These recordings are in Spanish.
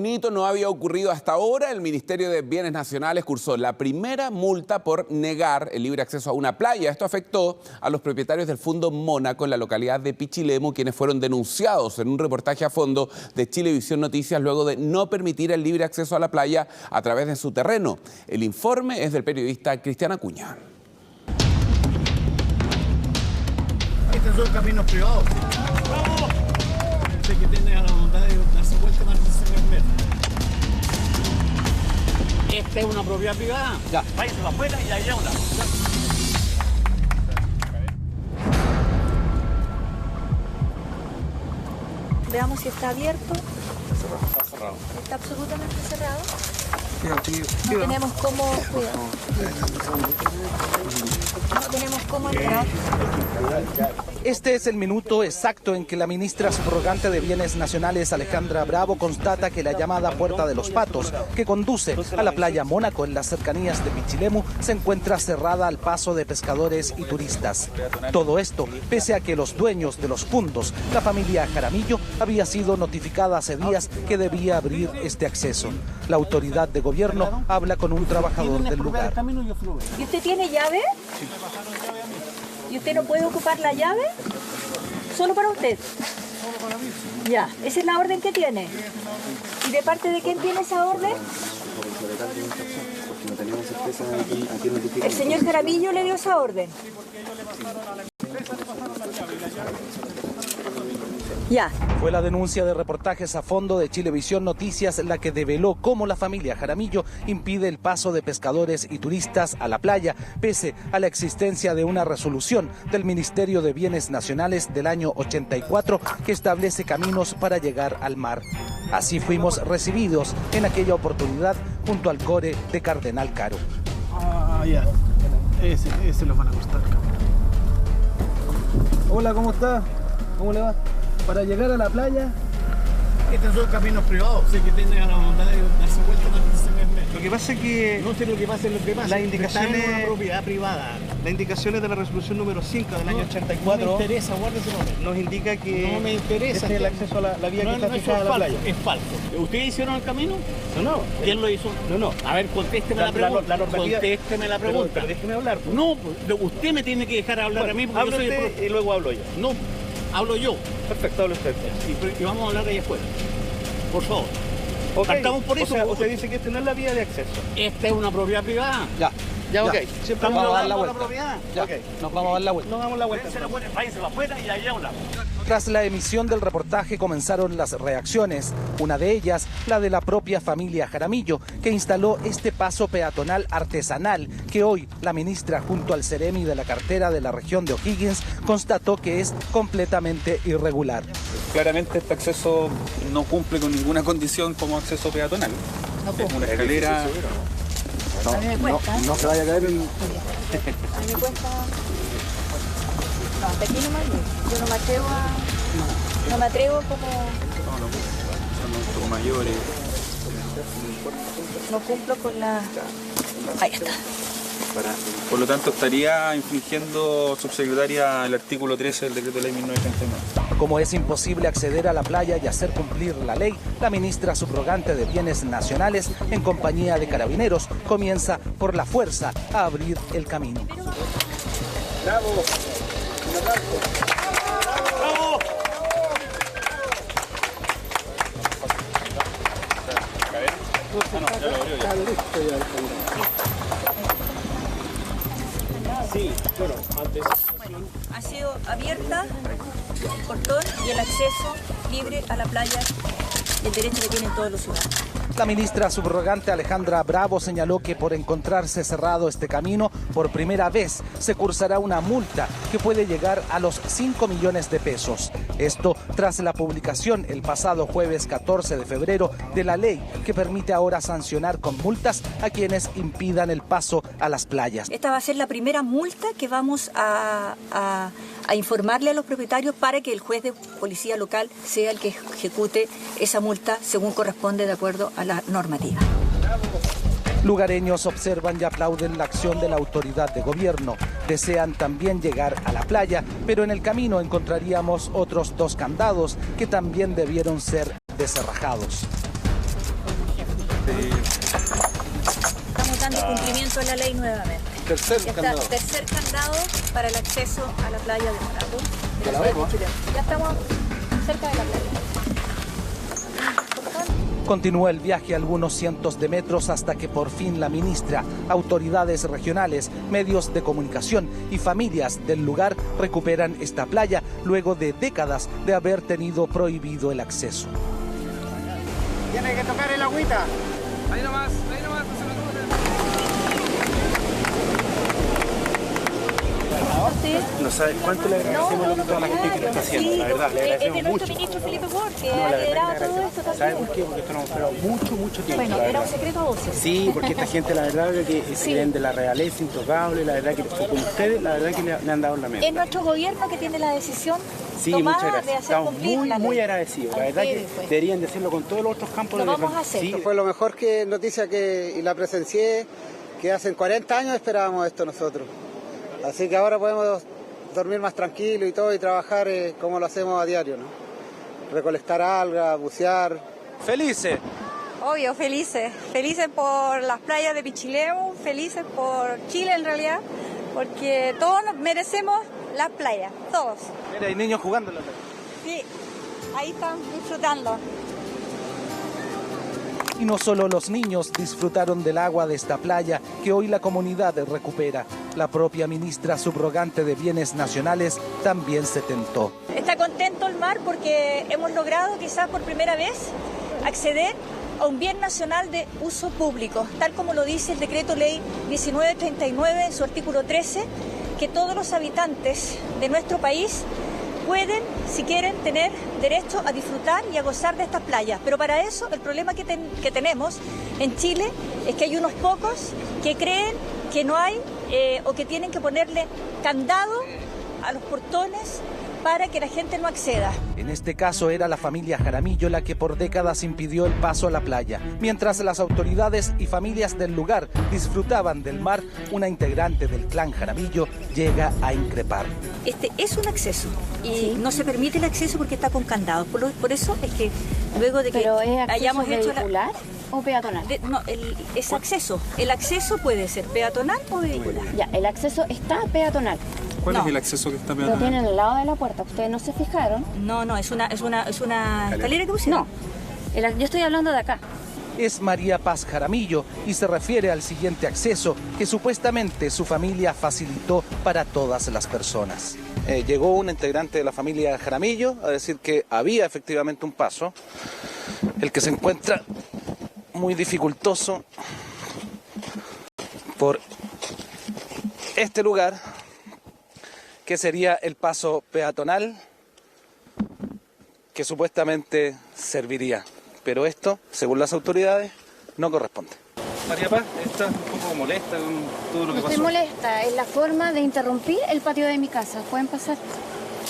Hito no había ocurrido hasta ahora. El Ministerio de Bienes Nacionales cursó la primera multa por negar el libre acceso a una playa. Esto afectó a los propietarios del Fundo Mónaco en la localidad de Pichilemu, quienes fueron denunciados en un reportaje a fondo de Chilevisión Noticias luego de no permitir el libre acceso a la playa a través de su terreno. El informe es del periodista Cristian Acuña. Estos son caminos privados. ¡Bravo! Sé que tiene a la bondad de darse vuelta más de 100 metros. Esta es una propiedad privada. Ya. Váyanse para afuera y allá una. Veamos si está abierto. Está cerrado. Está absolutamente cerrado. Sí. No tenemos cómo. Cuidado. No tenemos cómo entrar. Este es el minuto exacto en que la ministra subrogante de Bienes Nacionales, Alejandra Bravo, constata que la llamada Puerta de los Patos, que conduce a la playa Mónaco en las cercanías de Pichilemu, se encuentra cerrada al paso de pescadores y turistas. Todo esto pese a que los dueños de los fundos, la familia Jaramillo, había sido notificada hace días que debía abrir este acceso. La autoridad de gobierno habla con un trabajador del lugar. ¿Y usted tiene llave? ¿Y usted no puede ocupar la llave? ¿Solo para usted? Solo para mí. Ya, esa es la orden que tiene. ¿Y de parte de quién tiene esa orden? El señor Jaramillo le dio esa orden. Ya. Fue la denuncia de reportajes a fondo de Chilevisión Noticias la que develó cómo la familia Jaramillo impide el paso de pescadores y turistas a la playa, pese a la existencia de una resolución del Ministerio de Bienes Nacionales del año 84 que establece caminos para llegar al mar. Así fuimos recibidos en aquella oportunidad junto al core de Cardenal Caro. Ah, ya. Ese los van a costar. Hola, ¿cómo está? ¿Cómo le va? Para llegar a la playa. Estos son caminos privados. Sé que tiene a la bondad de darse vuelta más de 100 metros. Lo que pasa es que no sé lo que pasa en los demás. Las indicaciones, están en una propiedad privada. Las indicaciones de la resolución número 5 del año 84 no me interesa, guárdese nos indica que no me interesa este es el acceso a la vía que está fijada a la playa. Es falso. ¿Ustedes hicieron el camino? No. ¿Quién lo hizo? No. A ver, contésteme la pregunta. Contésteme la pregunta. Pero déjeme hablar. Pues. No, usted me tiene que dejar hablar a mí porque hable yo soy usted y luego hablo yo. No, hablo yo. Perfecto, hable usted. Y vamos a hablar ahí después. Por favor. Okay. Partamos por eso. O sea, usted dice que esta no es la vía de acceso. Esta es una propiedad privada. Ya, ok. Siempre vamos a dar la vuelta. vuelta. Propiedad. Ya, okay. Nos vamos a dar la vuelta. Nos damos la vuelta. Váyanse para afuera y allá una. Tras la emisión del reportaje comenzaron las reacciones, una de ellas la de la propia familia Jaramillo, que instaló este paso peatonal artesanal que hoy la ministra junto al Ceremi de la cartera de la región de O'Higgins constató que es completamente irregular. Claramente este acceso no cumple con ninguna condición como acceso peatonal. Es una escalera. A mí me cuesta. No se vaya a caer en... A mí me cuesta. No, hasta aquí no me atrevo. Yo no me atrevo a. No me atrevo como. Son un poco mayores. No cumplo con la. Ahí está. Por lo tanto, estaría infringiendo, subsecretaria, el artículo 13 del decreto de ley 1939. Como es imposible acceder a la playa y hacer cumplir la ley, la ministra subrogante de Bienes Nacionales, en compañía de carabineros, comienza por la fuerza a abrir el camino. ¡Bravo! ¡Bravo! Sí, bueno, antes. Bueno, ha sido abierta el portón y el acceso libre a la playa, el derecho que tienen todos los ciudadanos. La ministra subrogante Alejandra Bravo señaló que por encontrarse cerrado este camino, por primera vez se cursará una multa que puede llegar a los 5 millones de pesos. Esto tras la publicación el pasado jueves 14 de febrero de la ley que permite ahora sancionar con multas a quienes impidan el paso a las playas. Esta va a ser la primera multa que vamos a informarle a los propietarios para que el juez de policía local sea el que ejecute esa multa según corresponde de acuerdo a la normativa. Lugareños observan y aplauden la acción de la autoridad de gobierno. Desean también llegar a la playa, pero en el camino encontraríamos otros 2 candados que también debieron ser descerrajados. Estamos dando cumplimiento a la ley nuevamente. Tercer candado para el acceso a la playa de Mónaco. Ya la vemos. Ya estamos cerca de la playa. Continúa el viaje algunos cientos de metros hasta que por fin la ministra, autoridades regionales, medios de comunicación y familias del lugar recuperan esta playa luego de décadas de haber tenido prohibido el acceso. Tiene que tocar el agüita. Ahí nomás, no se me No sabes cuánto le agradecemos a toda la gente que lo está haciendo, la verdad, le agradecemos de nuestro mucho. ministro Felipe Ward, que No, la ha verdad liderado que le todo esto agradecemos. también. ¿Sabe por qué? Porque esto nos hemos esperado mucho tiempo. Bueno, la era un verdad. secreto a voces. Sí, porque esta gente, la verdad, que Sí. vienen de la realeza intocable, la verdad que con ustedes, la verdad que le han dado la mente. Es nuestro gobierno que tiene la decisión Sí, muchas tomada de gracias. hacer Estamos cumplir la ley. muy agradecidos. La verdad que deberían decirlo con todos los otros campos. Lo de vamos a hacer. Sí, Fue lo mejor que noticia y la presencié, que hace 40 años esperábamos esto nosotros. Así que ahora podemos dormir más tranquilo y todo y trabajar como lo hacemos a diario, ¿no? Recolectar algas, bucear. ¡Felices! Obvio, felices por las playas de Pichilemu, felices por Chile en realidad, porque todos nos merecemos las playas, todos. Mira, hay niños jugando en la playa. Sí, ahí están disfrutando. Y no solo los niños disfrutaron del agua de esta playa que hoy la comunidad recupera. La propia ministra subrogante de Bienes Nacionales también se tentó. Está contento el mar porque hemos logrado quizás por primera vez acceder a un bien nacional de uso público, tal como lo dice el decreto ley 1939 en su artículo 13, que todos los habitantes de nuestro país pueden, si quieren, tener derecho a disfrutar y a gozar de estas playas. Pero para eso el problema que tenemos en Chile es que hay unos pocos que creen que no hay o que tienen que ponerle candado a los portones para que la gente no acceda. En este caso era la familia Jaramillo la que por décadas impidió el paso a la playa. Mientras las autoridades y familias del lugar disfrutaban del mar, una integrante del clan Jaramillo llega a increpar. Este es un acceso y no se permite el acceso porque está con candados. Por eso es que luego de que ¿Pero es acceso hayamos hecho vehicular o peatonal? es acceso. El acceso puede ser peatonal o vehicular. Ya, el acceso está peatonal. ¿Cuál No. es el acceso que está Lo peatonal? tienen al lado de la puerta. ¿Ustedes no se fijaron? No, es una escalera que pusieron. No. Yo estoy hablando de acá. Es María Paz Jaramillo y se refiere al siguiente acceso que supuestamente su familia facilitó para todas las personas. Llegó un integrante de la familia Jaramillo a decir que había efectivamente un paso, el que se encuentra muy dificultoso por este lugar, que sería el paso peatonal que supuestamente serviría. Pero esto, según las autoridades, no corresponde. María Paz está un poco molesta con todo lo que No estoy pasó. molesta. Es la forma de interrumpir el patio de mi casa. Pueden pasar.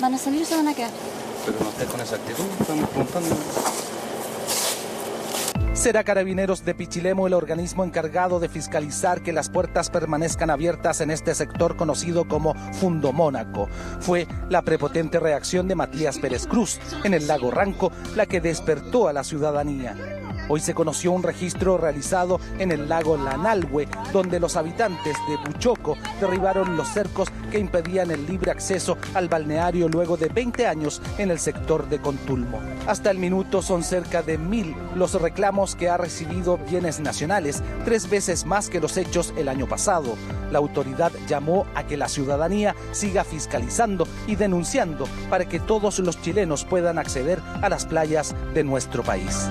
Van a salir o se van a quedar. Pero no estés con esa actitud, estamos preguntando. Será Carabineros de Pichilemu el organismo encargado de fiscalizar que las puertas permanezcan abiertas en este sector conocido como Fundo Mónaco. Fue la prepotente reacción de Matías Pérez Cruz en el lago Ranco la que despertó a la ciudadanía. Hoy se conoció un registro realizado en el lago Lanalhue, donde los habitantes de Buchoco derribaron los cercos que impedían el libre acceso al balneario luego de 20 años en el sector de Contulmo. Hasta el minuto son cerca de 1000 los reclamos que ha recibido Bienes Nacionales, 3 veces más que los hechos el año pasado. La autoridad llamó a que la ciudadanía siga fiscalizando y denunciando para que todos los chilenos puedan acceder a las playas de nuestro país.